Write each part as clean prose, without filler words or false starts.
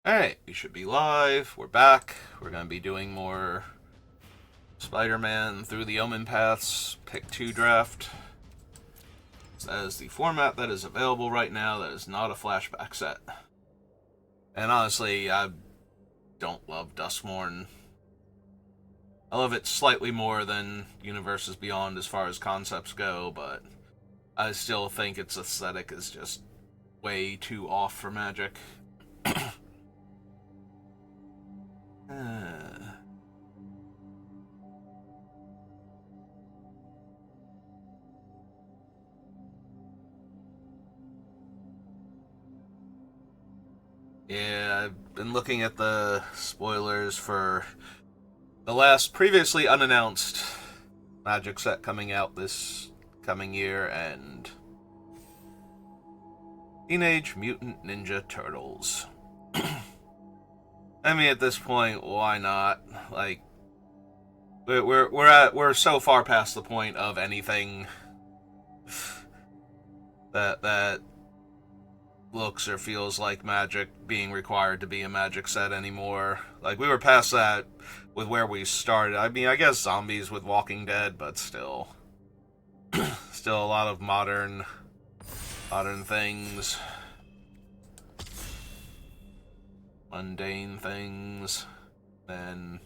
Alright, we should be live. We're back. We're going to be doing more Spider-Man through the Omenpaths Pick 2 draft. That is the format that is available right now. That is not a flashback set. And honestly, I don't love Dustmorn. I love it slightly more than Universes Beyond as far as concepts go, but I still think its aesthetic is just way too off for Magic. Yeah, I've been looking at the spoilers for the last previously unannounced Magic set coming out this coming year, and Teenage Mutant Ninja Turtles. I mean, at this point, why not? Like, we're so far past the point of anything that looks or feels like Magic being required to be a Magic set anymore. Like, we were past that with where we started. I mean, I guess zombies with Walking Dead, but still a lot of modern things, mundane things. Then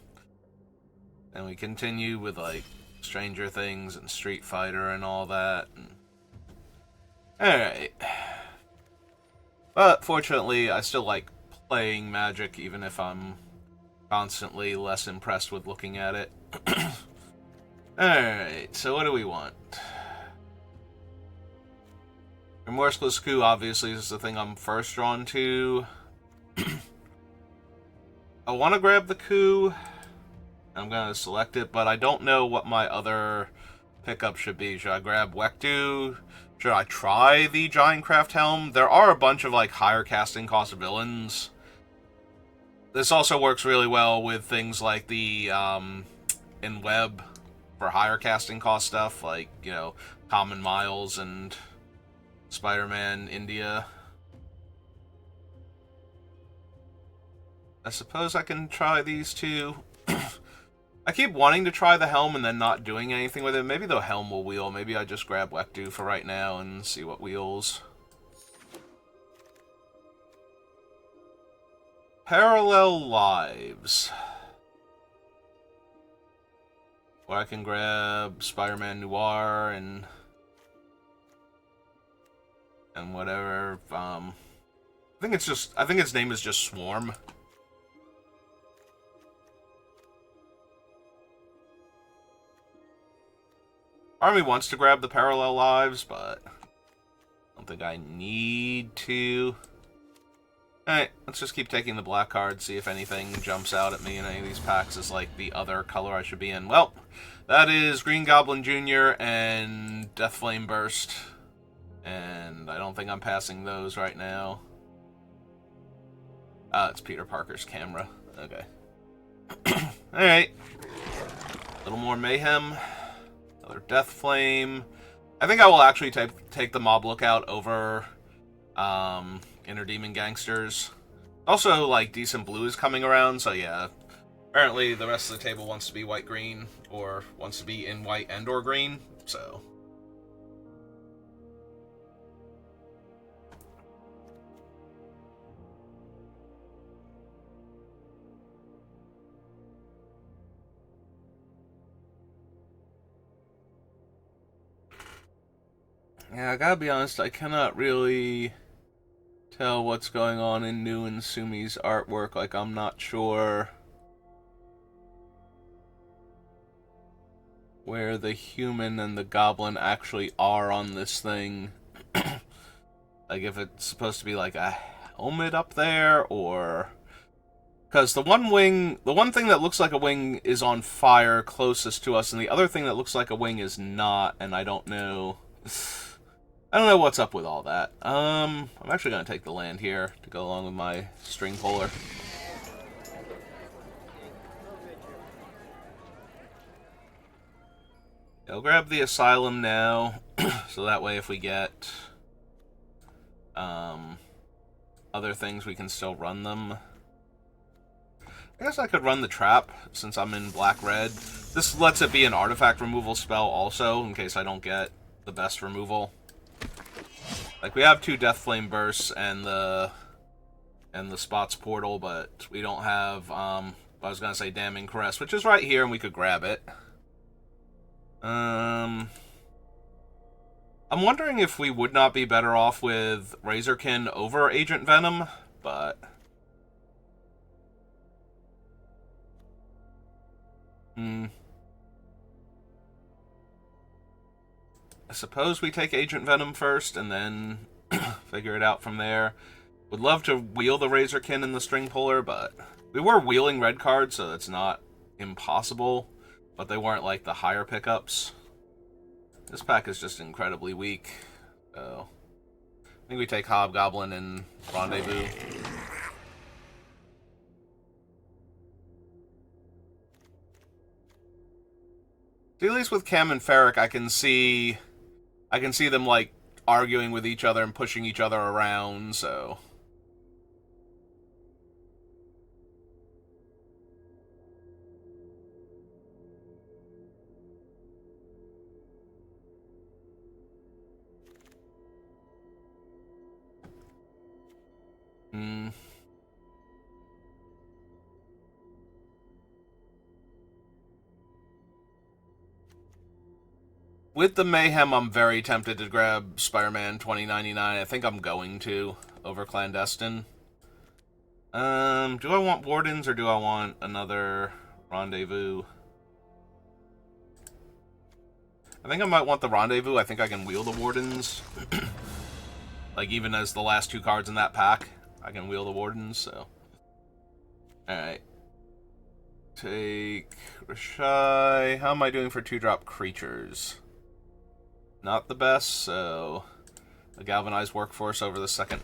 we continue with like Stranger Things and Street Fighter and all that. Alright. But fortunately, I still like playing Magic, even if I'm constantly less impressed with looking at it. Alright, so what do we want? Remorseless Coup obviously is the thing I'm first drawn to. I want to grab the Coup. I'm going to select it, but I don't know what my other pickup should be. Should I grab Wektu? Should I try the Giantcraft Helm? There are a bunch of like higher casting cost villains. This also works really well with things like the in web for higher casting cost stuff, like, you know, Common Miles and Spider-Man India. I suppose I can try these two. I keep wanting to try the Helm and then not doing anything with it. Maybe the Helm will wheel. Maybe I just grab Wektu for right now and see what wheels. Parallel Lives. Or I can grab Spider-Man Noir and whatever. I think its name is just Swarm. Army wants to grab the Parallel Lives, but I don't think I need to. Alright, let's just keep taking the black card, see if anything jumps out at me in any of these packs as like the other color I should be in. Well, that is Green Goblin Jr. and Deathflame Burst. And I don't think I'm passing those right now. It's Peter Parker's camera. Okay. Alright. A little more Mayhem. Another Deathflame. I think I will actually take the Mob Lookout over Inner Demon Gangsters. Also, like, Decent Blue is coming around, so yeah. Apparently the rest of the table wants to be white-green, or wants to be in white and or green, so. Yeah, I gotta be honest, I cannot really tell what's going on in New and Sumi's artwork. Like, I'm not sure where the human and the goblin actually are on this thing. Like, if it's supposed to be like a helmet up there, or... Because the one thing that looks like a wing is on fire closest to us, and the other thing that looks like a wing is not, and I don't know... I don't know what's up with all that. I'm actually going to take the land here to go along with my string puller. I'll grab the Asylum now, so that way if we get other things, we can still run them. I guess I could run the trap since I'm in black-red. This lets it be an artifact removal spell also, in case I don't get the best removal. Like, we have 2 Deathflame Bursts and the Spots Portal, but we don't have, I was gonna say Damning Caress, which is right here, and we could grab it. I'm wondering if we would not be better off with Razorkin over Agent Venom, but... I suppose we take Agent Venom first, and then figure it out from there. Would love to wheel the Razorkin and the String Puller, but we were wheeling red cards, so that's not impossible, but they weren't like the higher pickups. This pack is just incredibly weak, so I think we take Hobgoblin and Rendezvous. At least with Cam and Ferric, I can see them like arguing with each other and pushing each other around, so... With the Mayhem, I'm very tempted to grab Spider-Man 2099. I think I'm going to, over Clandestine. Do I want Wardens, or do I want another Rendezvous? I think I might want the Rendezvous. I think I can wheel the Wardens. Like, even as the last 2 cards in that pack, I can wheel the Wardens, so... Alright. Take Rashai. How am I doing for 2-drop creatures? Not the best, so... A Galvanized Workforce over the second,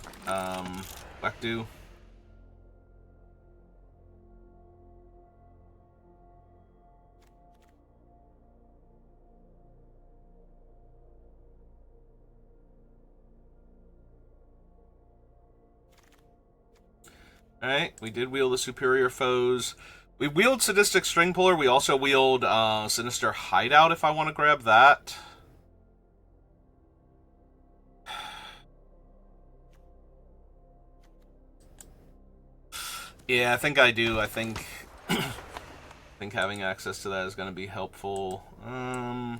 Wekdu. Alright, we did wield the Superior Foes. We wheeled Sadistic String Puller. We also wheeled Sinister Hideout, if I want to grab that. Yeah, I think I do. I think having access to that is going to be helpful. I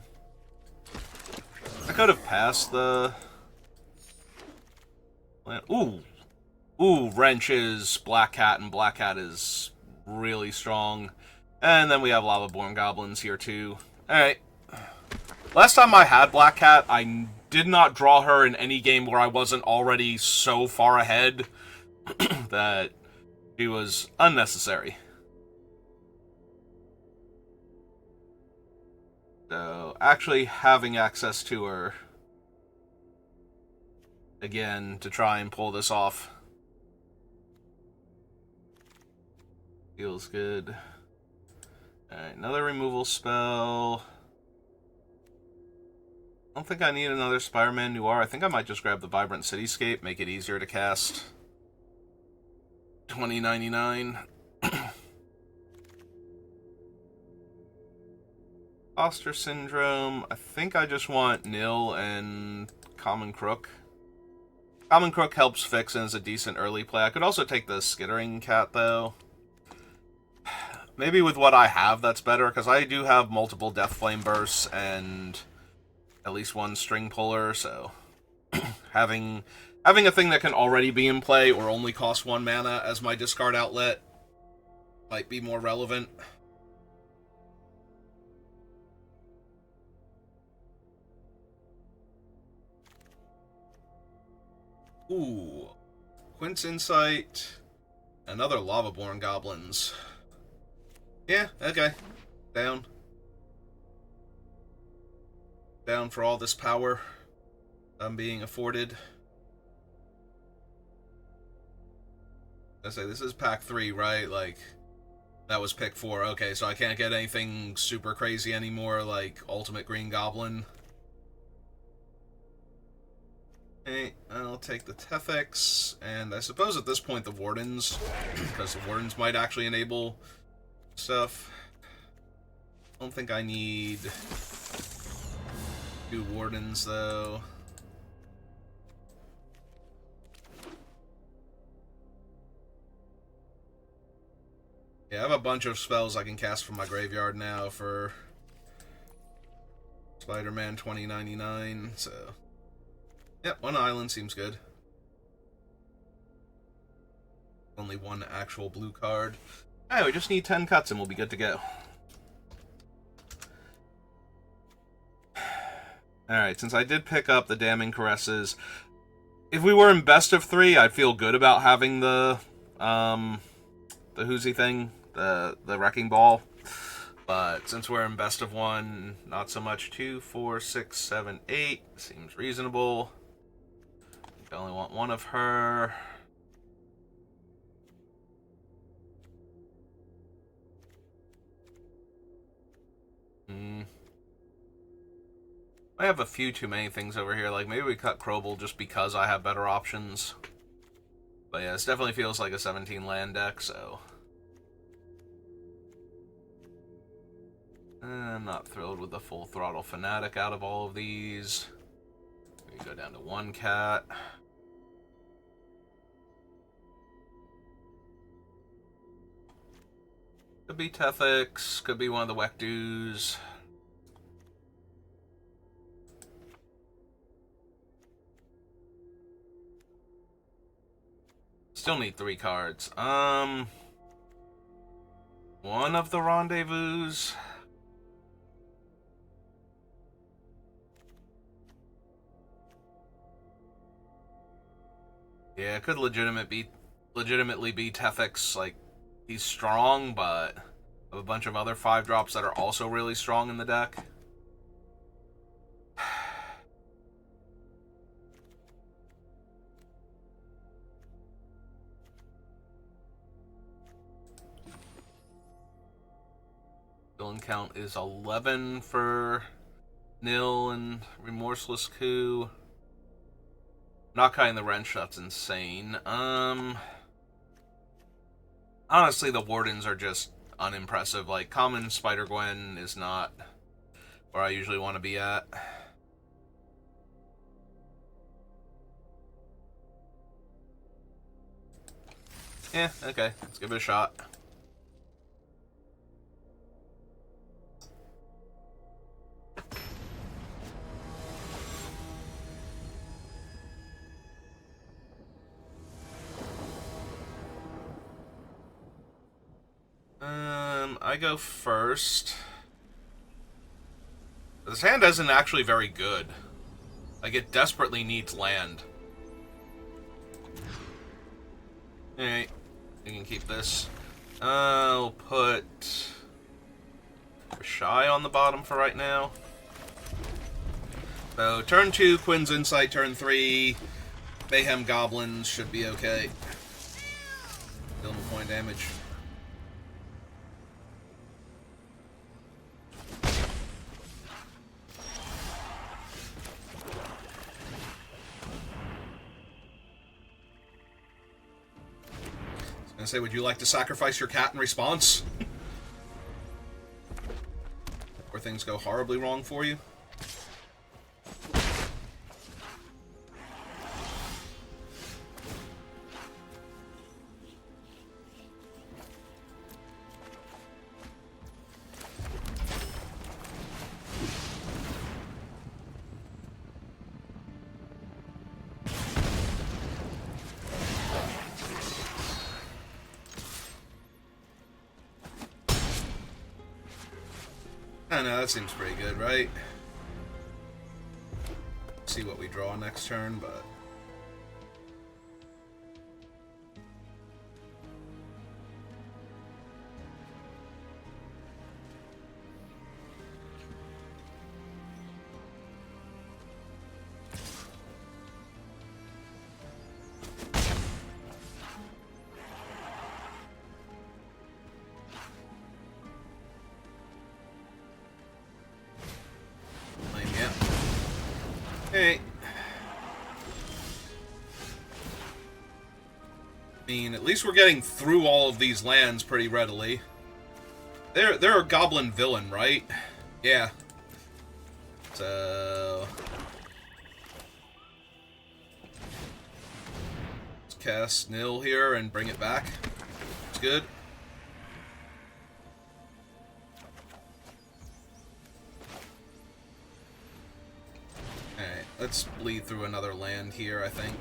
could have passed the... Ooh, Wrench is Black Cat, and Black Cat is really strong. And then we have Lava-Born Goblins here, too. Alright. Last time I had Black Cat, I did not draw her in any game where I wasn't already so far ahead that she was unnecessary. So, actually having access to her, again, to try and pull this off, feels good. Alright, another removal spell. I don't think I need another Spider-Man Noir. I think I might just grab the Vibrant Cityscape, make it easier to cast. 2099. Foster Syndrome. I think I just want Nil and Common Crook. Common Crook helps fix and is a decent early play. I could also take the Skittering Cat, though. Maybe with what I have, that's better, because I do have multiple Deathflame Bursts and at least 1 String Puller, so having a thing that can already be in play or only cost 1 mana as my discard outlet might be more relevant. Ooh. Quint's Insight. Another Lava-Born Goblins. Yeah, okay. Down. Down for all this power I'm being afforded. I say, this is pack 3, right? Like, that was pick 4. Okay, so I can't get anything super crazy anymore, like Ultimate Green Goblin. Okay, I'll take the Tefix, and I suppose at this point the Wardens, because the Wardens might actually enable stuff. I don't think I need 2 Wardens, though. Yeah, I have a bunch of spells I can cast from my graveyard now for Spider-Man 2099, so... Yep, 1 island seems good. Only 1 actual blue card. Alright, we just need 10 cuts and we'll be good to go. Alright, since I did pick up the Damning Caresses, if we were in best of 3, I'd feel good about having the Whoozy thing, the Wrecking Ball. But since we're in best of 1, not so much. 2, 4, 6, 7, 8 seems reasonable. I only want 1 of her. I have a few too many things over here. Like, maybe we cut Krobel just because I have better options. But yeah, this definitely feels like a 17 land deck, so... I'm not thrilled with the Full Throttle Fanatic out of all of these. We go down to 1 cat. Could be Tefix, could be one of the Wekdus. Still need 3 cards. One of the Rendezvous. Yeah, it could legitimately be Tefix. Like, he's strong, but I have a bunch of other 5-drops that are also really strong in the deck. Villain count is 11 for Nil and Remorseless Coup. Not cutting the Wrench, that's insane. Honestly, the Wardens are just unimpressive. Like, common Spider-Gwen is not where I usually want to be at. Yeah, okay. Let's give it a shot. I go first. This hand isn't actually very good. Like, it desperately needs land. Alright, you can keep this. I'll put Shy on the bottom for right now. So, turn 2, Quinn's Insight, turn 3, Mayhem Goblins should be okay. Deal with point damage. I say, would you like to sacrifice your cat in response? Where things go horribly wrong for you? I know, that seems pretty good, right? See what we draw next turn, but... Hey. I mean, at least we're getting through all of these lands pretty readily. They're a goblin villain, right? Yeah. So... let's cast Nil here and bring it back. It's good. Alright, let's bleed through another land here, I think.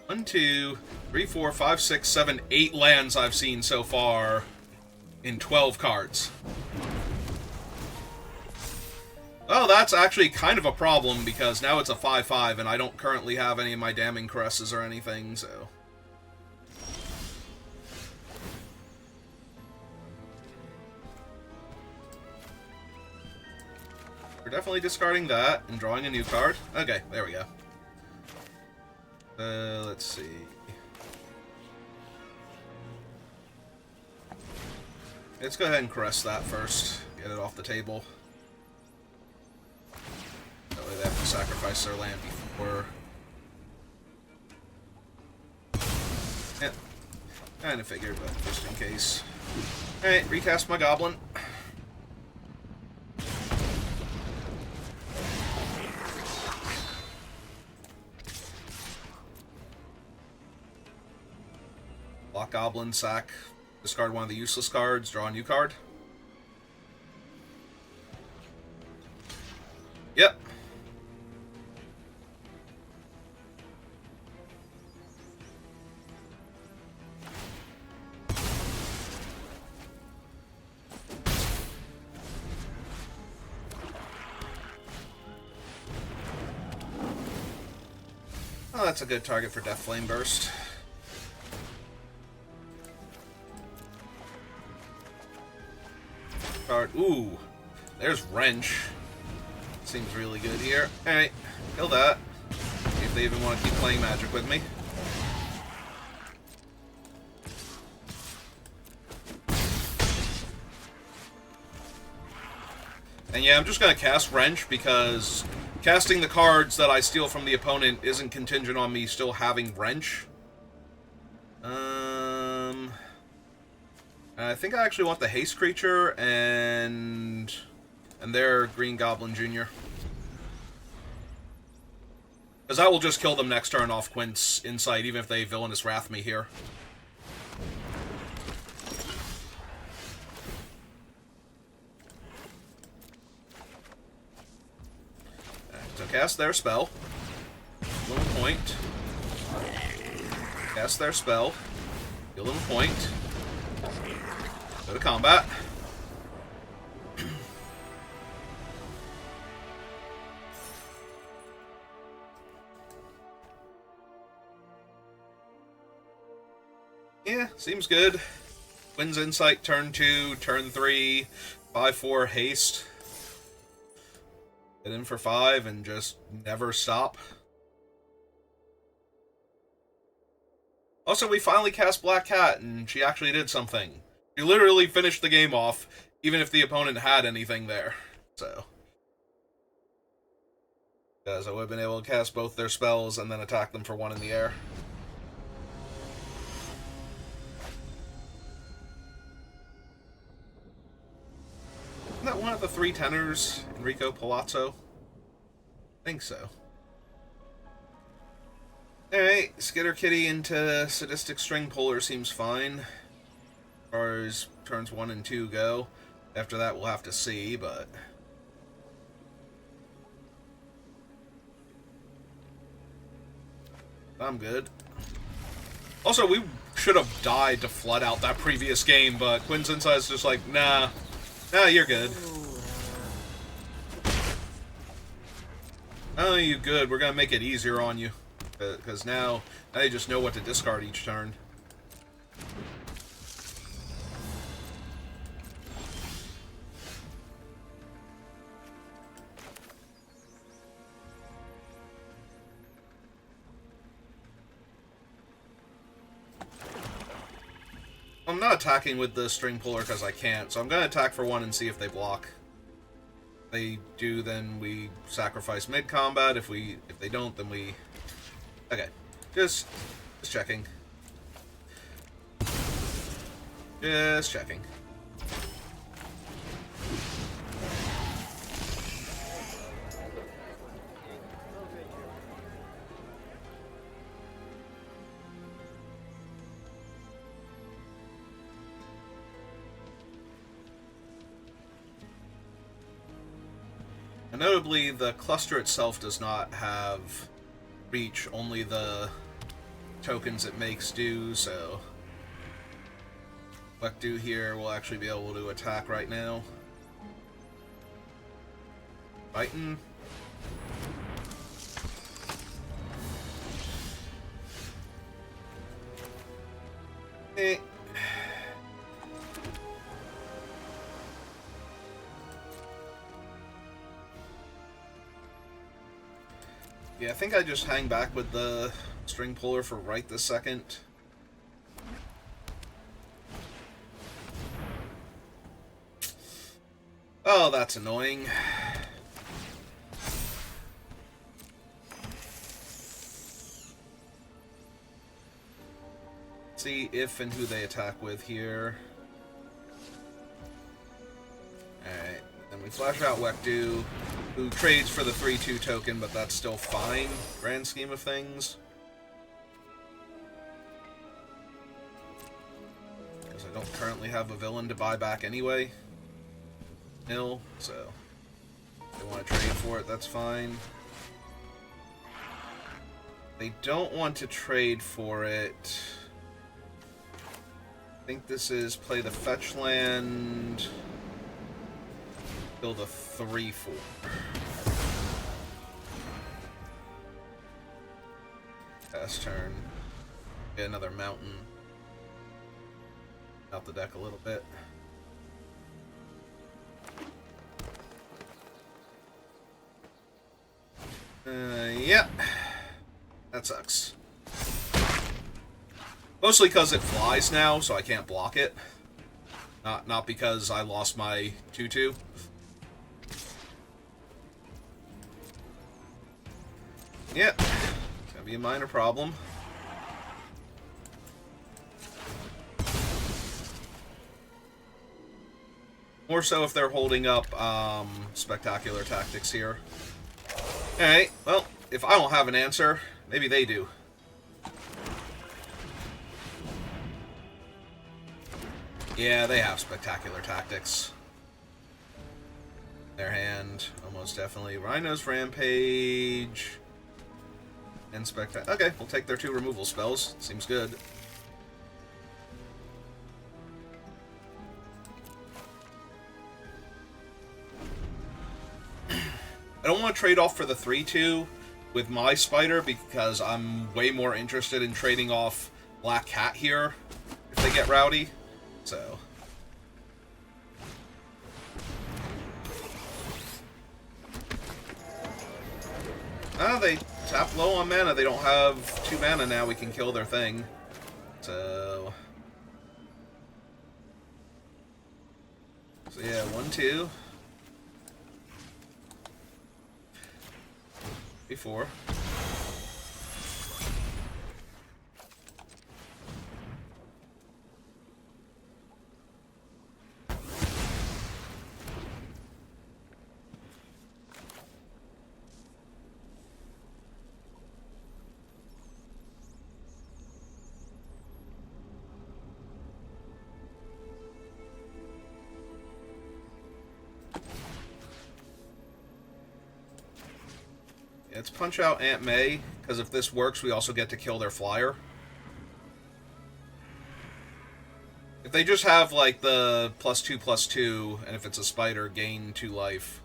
One, two, three, four, five, six, seven, 8 lands I've seen so far in 12 cards. Oh, that's actually kind of a problem because now it's a 5/5 and I don't currently have any of my damning caresses or anything, so... we're definitely discarding that and drawing a new card. Okay, there we go. Let's see. Let's go ahead and caress that first. Get it off the table. That way they have to sacrifice their land before. Yeah. Kind of figured, but just in case. Alright, recast my goblin. Block goblin, sack, discard one of the useless cards, draw a new card. Yep. Oh, that's a good target for Death Flame Burst. Card. Ooh, there's Wrench. Seems really good here. Alright, kill that. See if they even want to keep playing Magic with me. And yeah, I'm just going to cast Wrench because casting the cards that I steal from the opponent isn't contingent on me still having Wrench. I think I actually want the Haste creature and their Green Goblin Jr. Because I will just kill them next turn off Quint's Insight, even if they Villainous Wrath me here. So cast their spell. Heal them a point. Cast their spell. Heal them a point. Go to combat. Yeah, seems good. Quinn's Insight, turn 2, turn 3, 5/4 haste. Get in for 5 and just never stop. Also, we finally cast Black Cat, and she actually did something. She literally finished the game off, even if the opponent had anything there. So. Because I would have been able to cast both their spells and then attack them for 1 in the air. Isn't that one of the 3 tenors, Enrico Palazzo? I think so. Alright, Skitter Kitty into Sadistic String Puller seems fine. As far as turns 1 and 2 go. After that, we'll have to see, but... I'm good. Also, we should have died to flood out that previous game, but Quinn's Insight's just like, nah. Nah, you're good. Oh, you good. We're gonna make it easier on you. Because now you just know what to discard each turn. I'm not attacking with the string puller because I can't, so I'm going to attack for 1 and see if they block. If they do, then we sacrifice mid-combat. If they don't, then we... Okay. Just checking. Just checking. And notably, the cluster itself does not have reach, only the tokens it makes do, so... Wekdu here will actually be able to attack right now. Fighting. Eh. Yeah, I think I just hang back with the string puller for right this second. Oh, that's annoying. See if and who they attack with here. Alright, then we flash out Wekdu, who trades for the 3/2 token, but that's still fine, grand scheme of things. Because I don't currently have a villain to buy back anyway. Nil, so if they want to trade for it, that's fine. They don't want to trade for it. I think this is play the fetch land, build a 3/4. Pass turn. Get another mountain. Out the deck a little bit. Yep. That sucks. Mostly because it flies now, so I can't block it. Not because I lost my 2/2. Yep. It's gonna be a minor problem. More so if they're holding up spectacular tactics here. Alright, well, if I don't have an answer, maybe they do. Yeah, they have spectacular tactics. Their hand, almost definitely. Rhino's Rampage. And spectacular. Okay, we'll take their 2 removal spells. Seems good. I don't want to trade off for the 3/2 with my spider because I'm way more interested in trading off Black Cat here if they get rowdy. So. Ah, they tap low on mana. They don't have 2 mana now. We can kill their thing. So yeah, 1/2. 3/4. Let's punch out Aunt May, because if this works, we also get to kill their flyer. If they just have, like, the +2/+2, and if it's a spider, gain 2 life.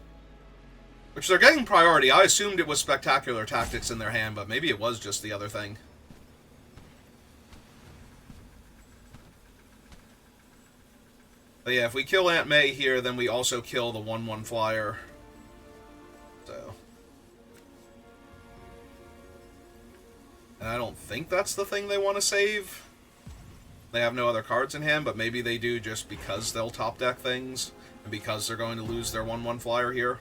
Which they're getting priority. I assumed it was spectacular tactics in their hand, but maybe it was just the other thing. But yeah, if we kill Aunt May here, then we also kill the 1/1 flyer. So. And I don't think that's the thing they want to save. They have no other cards in hand, but maybe they do just because they'll top deck things, and because they're going to lose their 1/1 flyer here.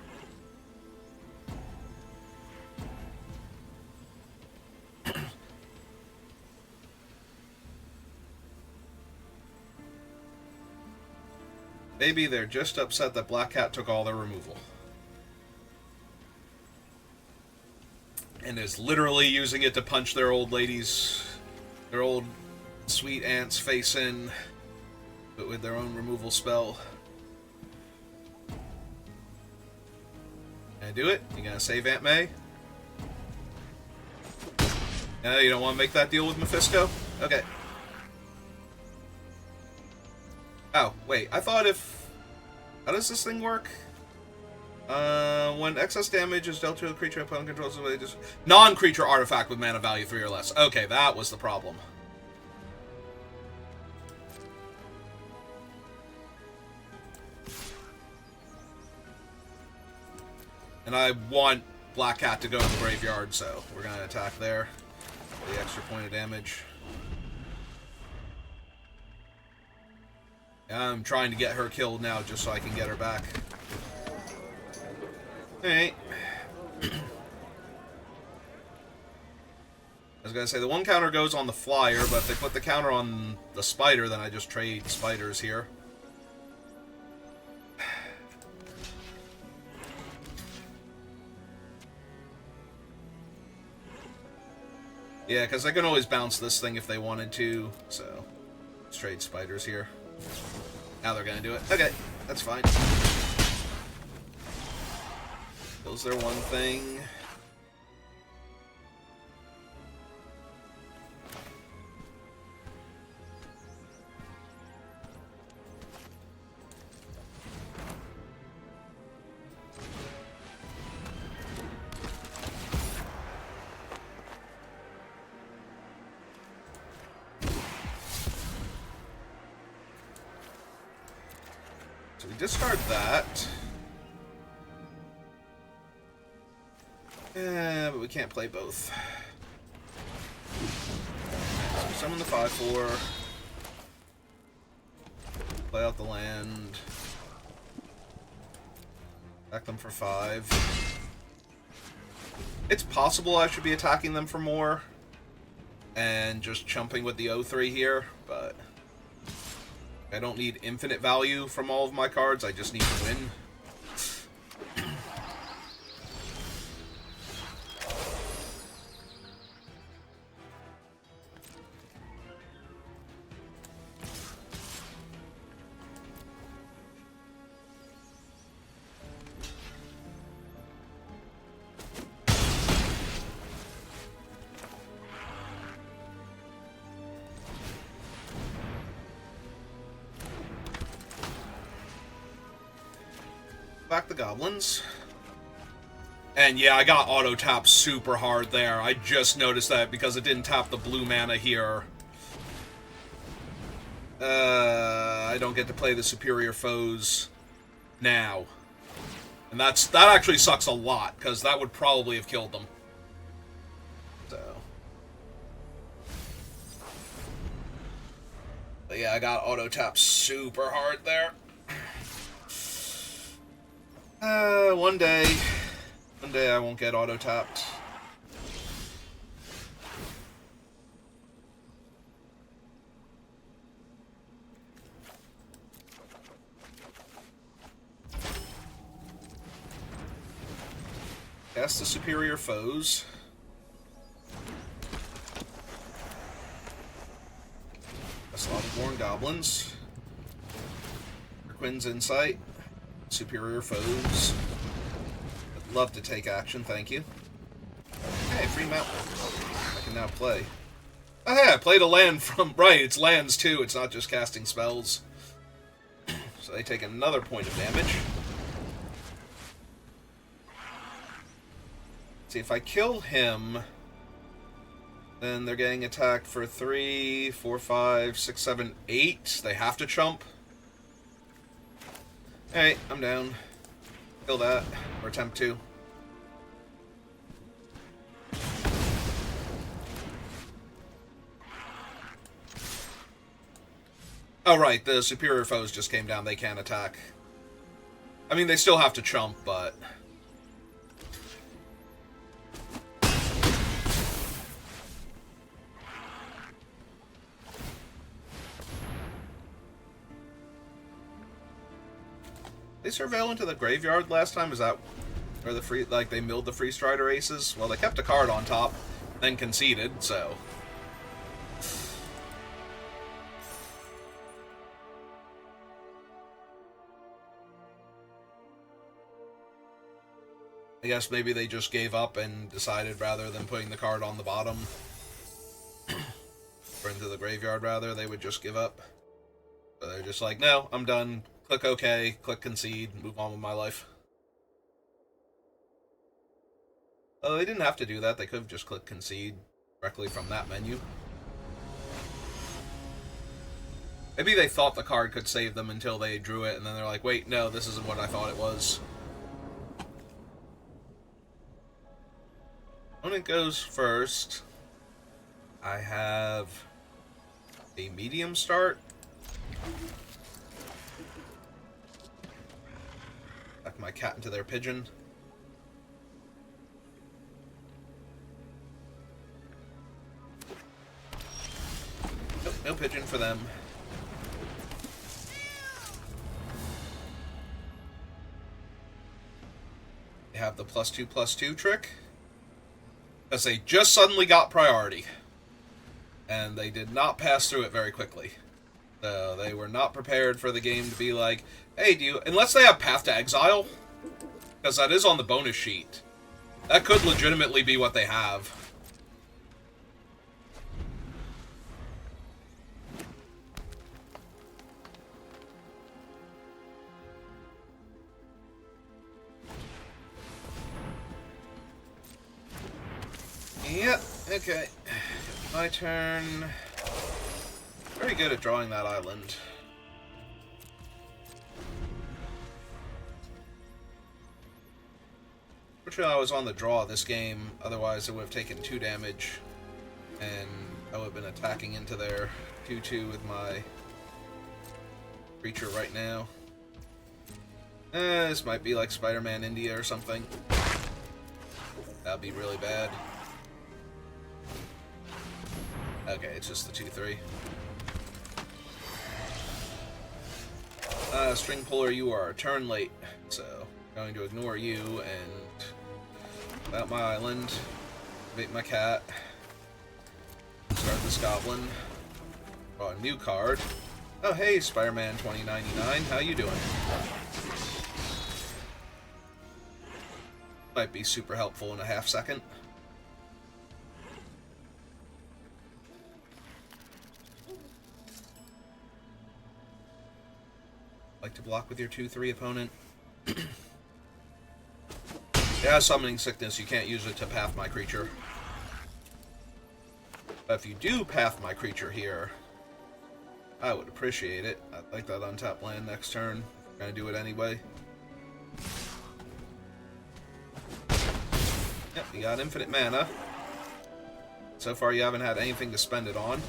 Maybe they're just upset that Black Cat took all their removal. And is literally using it to punch their old ladies, their old sweet aunt's face in, but with their own removal spell. Can I do it? You gonna save Aunt May? No, you don't want to make that deal with Mephisto? Okay. Oh, wait, I thought if... How does this thing work? When excess damage is dealt to a creature opponent controls, just non-creature artifact with mana value 3 or less. Okay, that was the problem. And I want Black Cat to go in the graveyard, so we're going to attack there. The extra point of damage. I'm trying to get her killed now just so I can get her back. Alright. I was going to say, the one counter goes on the flyer, but if they put the counter on the spider, then I just trade spiders here. Yeah, because I can always bounce this thing if they wanted to, so let's trade spiders here. Now they're going to do it. Okay, that's fine. Kills their one thing. So we discard that. But we can't play both. So we summon the 5/4. Play out the land. Attack them for 5. It's possible I should be attacking them for more. And just chumping with the 0/3 here, but... I don't need infinite value from all of my cards, I just need to win. Back the goblins. And yeah, I got auto tap super hard there. I just noticed that because it didn't tap the blue mana here. I don't get to play the superior foes now. And that actually sucks a lot, because that would probably have killed them. So. But yeah, I got auto tap super hard there. One day I won't get auto-tapped. Cast the superior foes. Slaughtered-born goblins. Quinn's Insight. Superior foes. I'd love to take action, thank you. Hey, free mountain. I can now play. Oh hey, I played a land from... Right, it's lands too, it's not just casting spells. So they take another point of damage. See, if I kill him, then they're getting attacked for 3, 4, 5, 6, 7, 8. They have to chump. Alright, I'm down. Kill that. Or attempt to. Oh, right, the superior foes just came down. They can't attack. I mean, they still have to chump, but... They surveil into the graveyard last time? Is that where the free... Like, they milled the Free Strider aces? Well, they kept a card on top, then conceded, so... I guess maybe they just gave up and decided rather than putting the card on the bottom, or into the graveyard rather, they would just give up. So they're just like, no, I'm done. Click OK, click concede, move on with my life. Oh, they didn't have to do that. They could have just clicked concede directly from that menu. Maybe they thought the card could save them until they drew it, and then they're like, wait, no, this isn't what I thought it was. Opponent goes first. I have a medium start. Back my cat into their pigeon. Nope, no pigeon for them. They have the +2/+2 trick. Because they just suddenly got priority. And they did not pass through it very quickly. So they were not prepared for the game to be like, hey, do you... Unless they have Path to Exile, because that is on the bonus sheet. That could legitimately be what they have. Yep, okay. My turn. Very good at drawing that island. Fortunately, I was on the draw this game, otherwise I would have taken 2 damage, and I would have been attacking into their 2/2 with my creature right now. This might be like Spider-Man India or something. That'd be really bad. Okay, it's just the 2/3. String Puller, you are a turn late, so I'm going to ignore you and without my island, activate my cat, start this goblin, draw a new card. Oh hey, Spider-Man 2099, how you doing? Might be super helpful in a half second. Like to block with your 2/3 opponent. Yeah, summoning sickness, you can't use it to path my creature. But if you do path my creature here, I would appreciate it. I'd like that untapped land next turn. I'm gonna do it anyway. Yep, you got infinite mana. So far you haven't had anything to spend it on.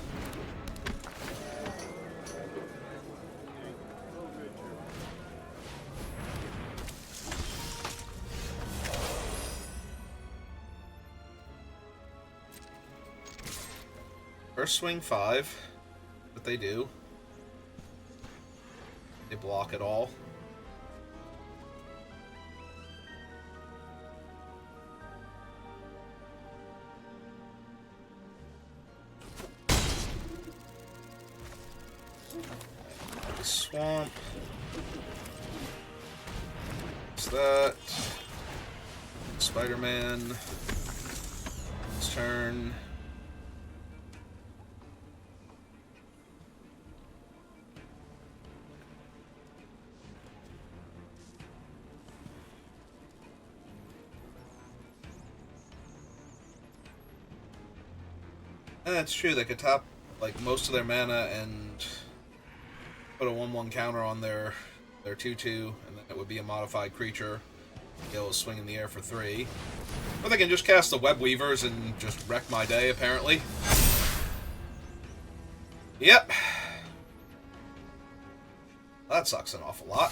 First swing 5, but they do. They block it all. Swamp. What's that? Spider-Man. His turn. That's true, they could tap like most of their mana and put a 1/1 counter on their 2/2, and then it would be a modified creature. Be able to swing in the air for 3. Or they can just cast the Web Weavers and just wreck my day, apparently. Yep. that sucks an awful lot.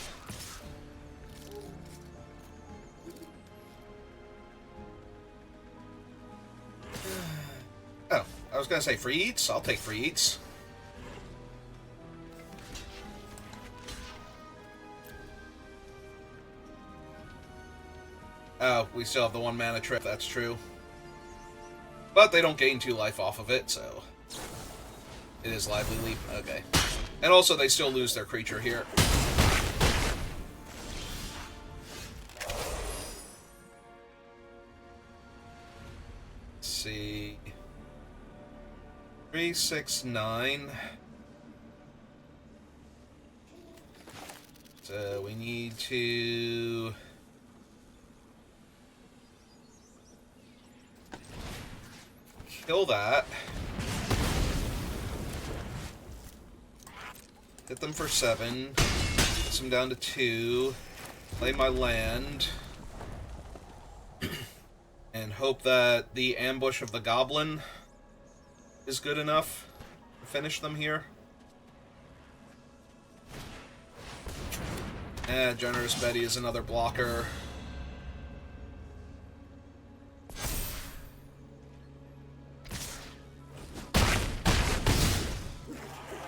Oh, I was gonna say free eats? I'll take free eats. Oh, we still have the 1 mana trip, that's true. But they don't gain 2 life off of it, so... It is Lively Leap, okay. And also, they still lose their creature here. Let's see... 3, 6, 9... So, we need to... kill that. Hit them for 7. Gets them down to 2. Play my land. And hope that the ambush of the goblin is good enough to finish them here. Generous Betty is another blocker.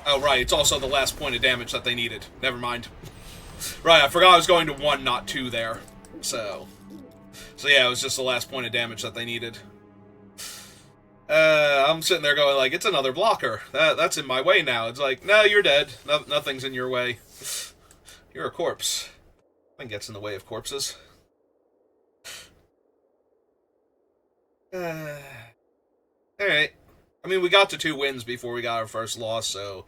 Oh, right, it's also the last point of damage that they needed. Never mind. Right, I forgot I was going to 1, not 2 there. So yeah, it was just the last point of damage that they needed. I'm sitting there going like, it's another blocker. That's in my way now. It's like, no, you're dead. Nothing's in your way. You're a corpse. Nothing gets in the way of corpses. Alright. I mean, we got to 2 wins before we got our first loss, so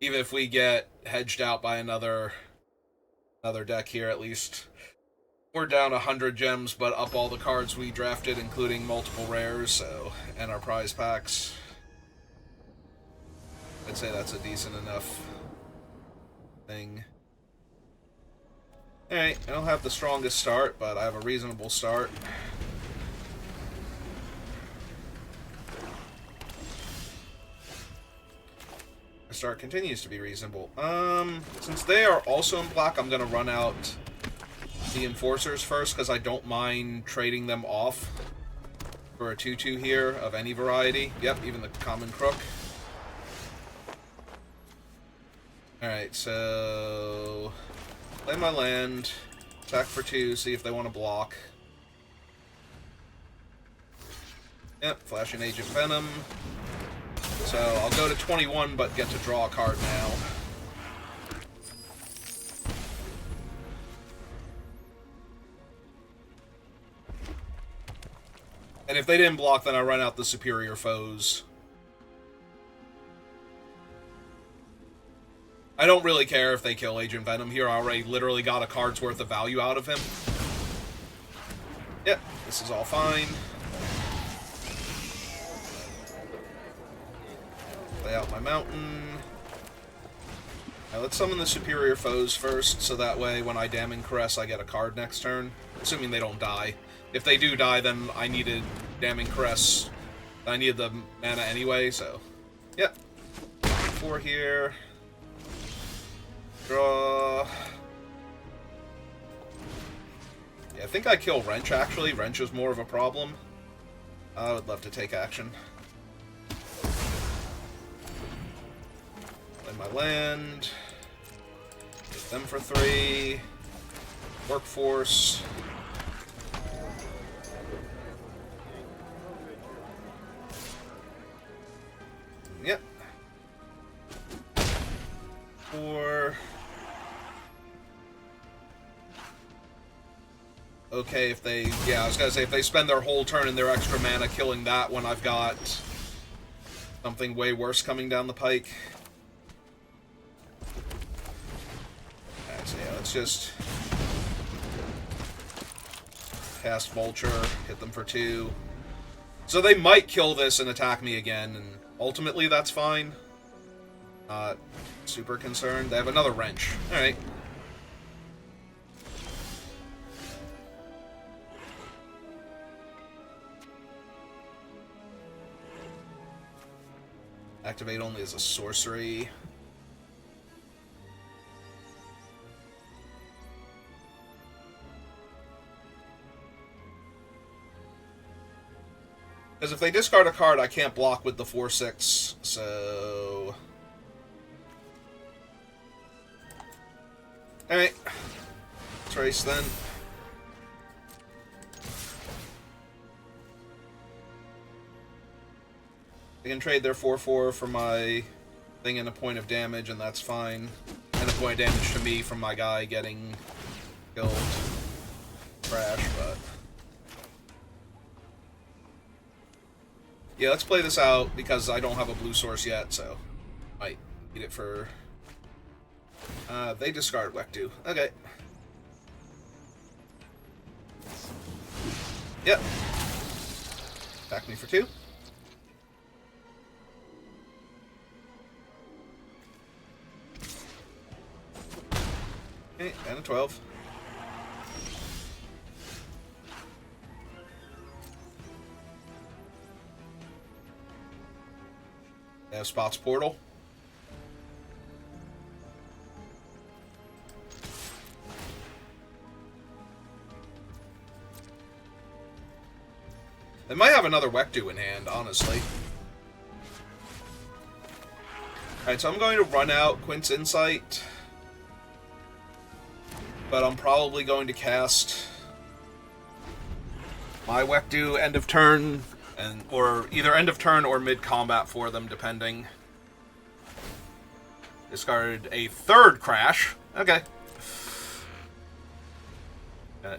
even if we get hedged out by another deck here, at least we're down 100 gems, but up all the cards we drafted, including multiple rares, so, and our prize packs. I'd say that's a decent enough thing. Alright, I don't have the strongest start, but I have a reasonable start. My start continues to be reasonable. Since they are also in black, I'm going to run out the Enforcers first, because I don't mind trading them off for a 2-2 here of any variety. Yep, even the Common Crook. Alright, so... play my land, attack for 2, see if they want to block. Yep, flashing Agent Venom. So, I'll go to 21, but get to draw a card now. And if they didn't block, then I run out the Superior Foes. I don't really care if they kill Agent Venom here. I already literally got a card's worth of value out of him. Yep, this is all fine. Play out my mountain. Now let's summon the Superior Foes first, so that way when I Damning Caress, I get a card next turn. Assuming they don't die. If they do die, then I needed Damning Caress. I needed the mana anyway, so... yep. 4 here. Draw. Yeah, I think I kill Wrench, actually. Wrench is more of a problem. I would love to take action. Play my land. Hit them for 3. Workforce. Yep. 4. Okay, if they... yeah, I was gonna say, if they spend their whole turn in their extra mana killing that when I've got something way worse coming down the pike. Alright, so yeah, let's just cast Vulture, hit them for 2. So they might kill this and attack me again, and ultimately that's fine. Not super concerned. They have another Wrench. Alright. Activate only as a sorcery. Because if they discard a card, I can't block with the 4/6, so... Alright. Trace then. I can trade their 4/4 for my thing and a point of damage, and that's fine. And a point of damage to me from my guy getting killed. Crash, but... Yeah, let's play this out, because I don't have a blue source yet, so... Might need it for... they discard Wektu. Okay. Yep. Attack me for 2. Okay, and a 12. They have Spot's Portal. They might have another Wektu in hand, honestly. Alright, so I'm going to run out Quint's Insight. But I'm probably going to cast my Wektu end of turn, or either end of turn or mid-combat for them, depending. Discarded a 3rd Crash. Okay.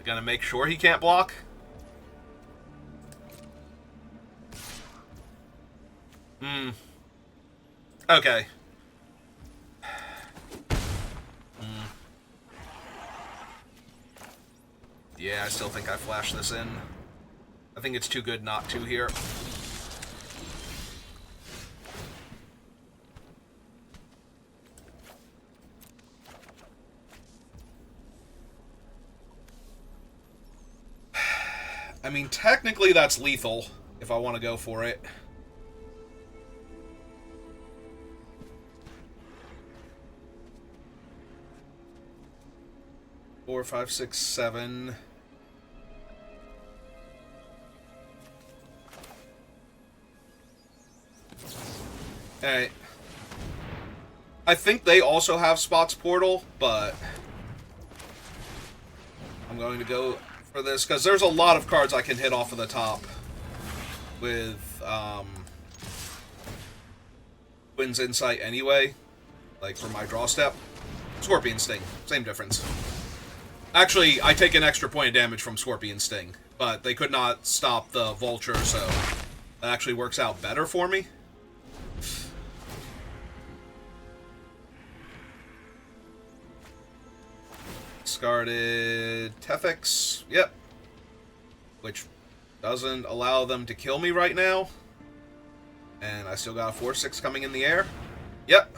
Gonna make sure he can't block. Okay. Yeah, I still think I flashed this in. I think it's too good not to here. I mean, technically that's lethal, if I want to go for it. Four, 5, 6, 7... Alright. I think they also have Spot's Portal, but I'm going to go for this, because there's a lot of cards I can hit off of the top with Quinn's Insight anyway, like for my draw step. Scorpion Sting, same difference. Actually, I take an extra point of damage from Scorpion Sting, but they could not stop the Vulture, so that actually works out better for me. Discarded Tefix, yep. Which doesn't allow them to kill me right now. And I still got a 4/6 coming in the air. Yep.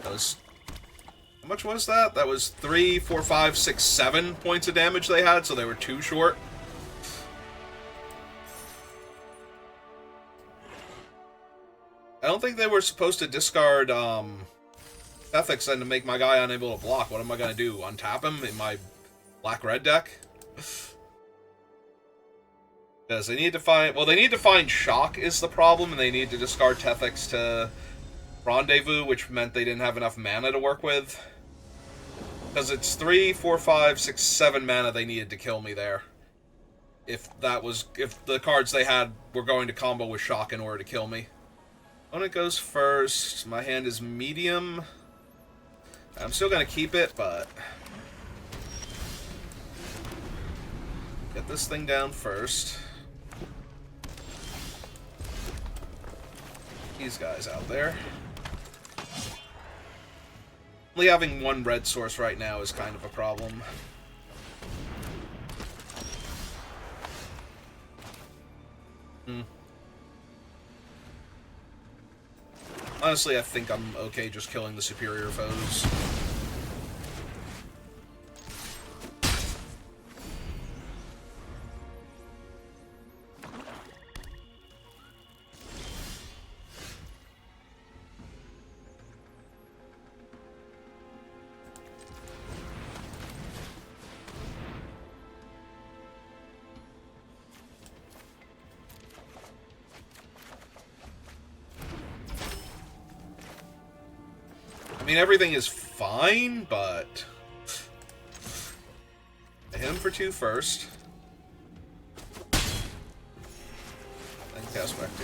That was... How much was that? That was 3, 4, 5, 6, 7 points of damage they had, so they were 2 short. I don't think they were supposed to discard, Ethics then to make my guy unable to block. What am I gonna do? Untap him in my black-red deck? Because they need to find... Well, they need to find Shock is the problem, and they need to discard Tefix to Rendezvous, which meant they didn't have enough mana to work with. Because it's 3, 4, 5, 6, 7 mana they needed to kill me there. If the cards they had were going to combo with Shock in order to kill me. Opponent goes first. My hand is medium. I'm still going to keep it, but... Get this thing down first. These guys out there. Only having one red source right now is kind of a problem. Honestly, I think I'm okay just killing the superior foes. mean, everything is fine, but... hit him for 2 first. Then cast back 2.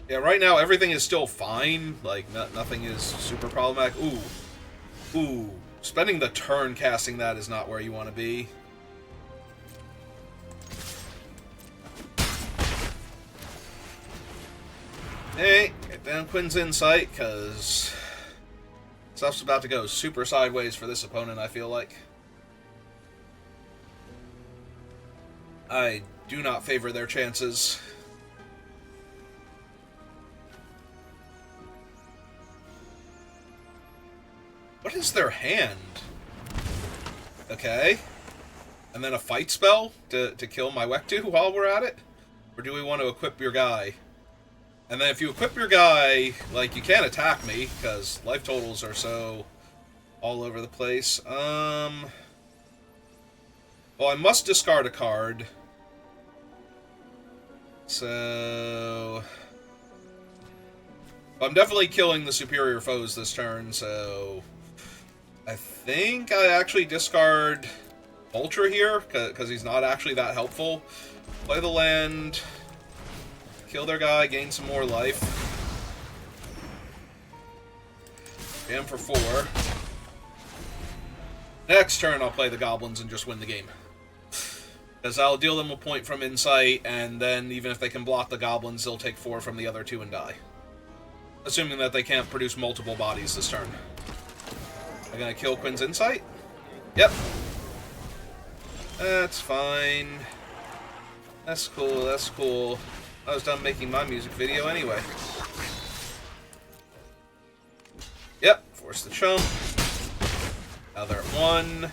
Yeah, right now everything is still fine. Like, nothing is super problematic. Ooh. Ooh. Spending the turn casting that is not where you want to be. Hey, get down Quinn's Insight, because stuff's about to go super sideways for this opponent, I feel like. I do not favor their chances. What is their hand? Okay. And then a fight spell to kill my Wektu while we're at it? Or do we want to equip your guy? And then if you equip your guy, like, you can't attack me, because life totals are so all over the place. Well, I must discard a card. So... I'm definitely killing the superior foes this turn, so... I think I actually discard Ultra here, because he's not actually that helpful. Play the land... kill their guy, gain some more life. Jam for 4. Next turn, I'll play the goblins and just win the game. Because I'll deal them a point from Insight, and then even if they can block the goblins, they'll take 4 from the other 2 and die. Assuming that they can't produce multiple bodies this turn. I'm gonna kill Quinn's Insight? Yep. That's fine. That's cool, that's cool. I was done making my music video anyway. Yep, force the chump. Now they're at 1.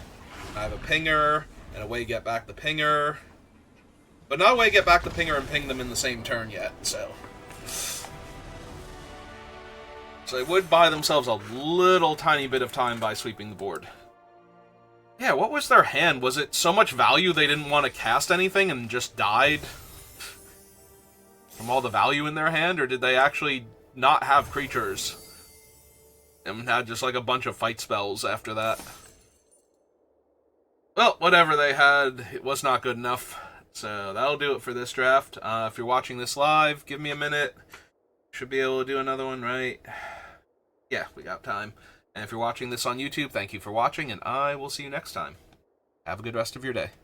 I have a pinger, and away get back the pinger. But not away get back the pinger and ping them in the same turn yet, so... So they would buy themselves a little tiny bit of time by sweeping the board. Yeah, what was their hand? Was it so much value they didn't want to cast anything and just died from all the value in their hand? Or did they actually not have creatures and had just like a bunch of fight spells after that? Well, whatever they had, it was not good enough. So that'll do it for this draft. If you're watching this live, give me a minute. Should be able to do another one, right? Yeah, we got time. And if you're watching this on YouTube, thank you for watching, and I will see you next time. Have a good rest of your day.